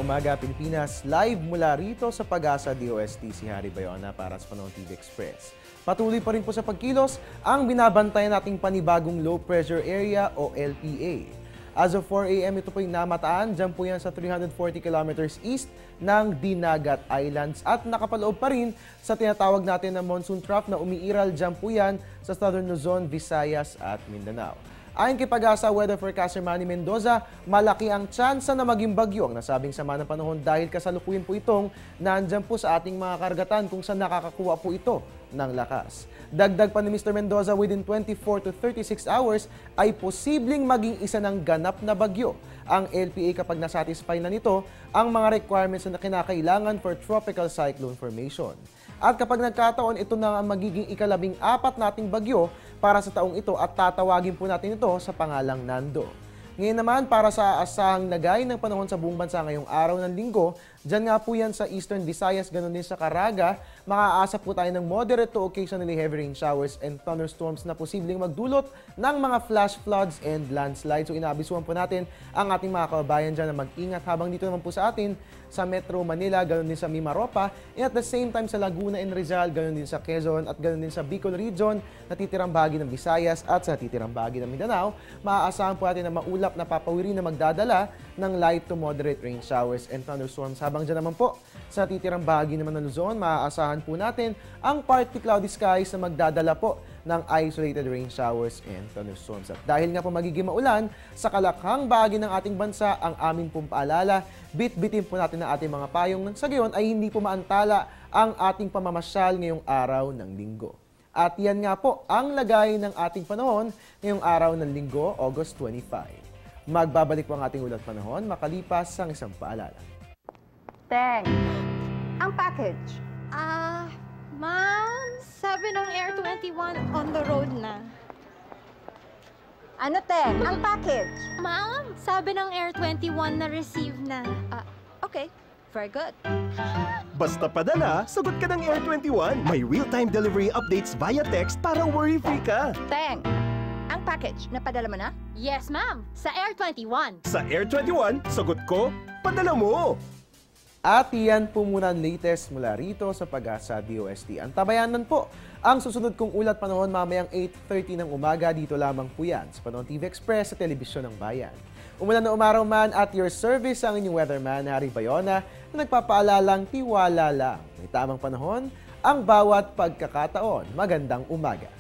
umaga, Pilipinas. Live mula rito sa Pag-asa DOST si Harry Bayona para sa Panahon TV Express. Patuloy pa rin po sa pagkilos ang binabantayan nating panibagong low pressure area o LPA. As of 4 a.m. ito po yung namataan, dyan po yan sa 340 kilometers east ng Dinagat Islands at nakapaloob pa rin sa tinatawag natin na monsoon trough na umiiral dyan po yan sa Southern Luzon, Visayas at Mindanao. Ayon kay Pag-asa Weather Forecaster Manny Mendoza, malaki ang tsansa na maging bagyo ang nasabing sama ng panahon dahil kasalukuyan po itong nandyan po sa ating mga karagatan kung saan nakakakuha po ito ng lakas. Dagdag pa ni Mr. Mendoza, within 24 to 36 hours ay posibleng maging isa ng ganap na bagyo ang LPA kapag nasatisfy na nito ang mga requirements na kinakailangan for tropical cyclone formation. At kapag nagkataon, ito na ang magiging ika-14 nating bagyo para sa taong ito at tatawagin po natin ito sa pangalang Nando. Ngayon naman, para sa asahang lagay ng panahon sa buong bansa ngayong araw ng linggo, dyan nga po yan sa Eastern Visayas, ganoon din sa Caraga, makakaasa po tayo ng moderate to occasionally heavy rain showers and thunderstorms na posibleng magdulot ng mga flash floods and landslides. So inaabisuhan po natin ang ating mga kababayan dyan na mag-ingat habang dito naman po sa atin sa Metro Manila, ganoon din sa Mimaropa, and at the same time sa Laguna and Rizal, ganoon din sa Quezon at ganoon din sa Bicol Region, natitirang bahagi ng Visayas at sa natitirang bahagi ng Mindanao, maaasahan po natin na maulap na papawiri na magdadala ng light to moderate rain showers and thunderstorms. Habang dyan naman po sa natitirang bahagi naman ng Luzon, maaasahan po natin ang partly cloudy skies na magdadala po ng isolated rain showers and thunderstorms. At dahil nga po magiging maulan sa kalakhang bahagi ng ating bansa, ang aming pong paalala, bit-bitin po natin ang ating mga payong nang sa gayon ay hindi po maantala ang ating pamamasyal ngayong araw ng linggo. At yan nga po ang lagay ng ating panahon ngayong araw ng linggo, August 25. Magbabalik po ang ating ulat panahon makalipas ang isang paalala. Teng, ang package. Ma'am, sabi ng Air 21 on the road na. Ano, Teng? Ang package. Ma'am, sabi ng Air 21 na receive na. Okay, very good. Basta padala, sagot ka ng Air 21. May real-time delivery updates via text para worry-free ka. Teng, ang package, napadala mo na? Yes, ma'am, sa Air 21. Sa Air 21, sagot ko, padala mo. At iyan po muna ang latest mula rito sa Pag-asa DOST. Antabayanan po ang susunod kong ulat panahon mamayang 8:30 ng umaga. Dito lamang po yan sa Panahon TV Express sa Telebisyon ng Bayan. Umulan na umaraw man at your service ang inyong weatherman, Harry Bayona, na nagpapaalalang tiwala lang. May tamang panahon ang bawat pagkakataon. Magandang umaga.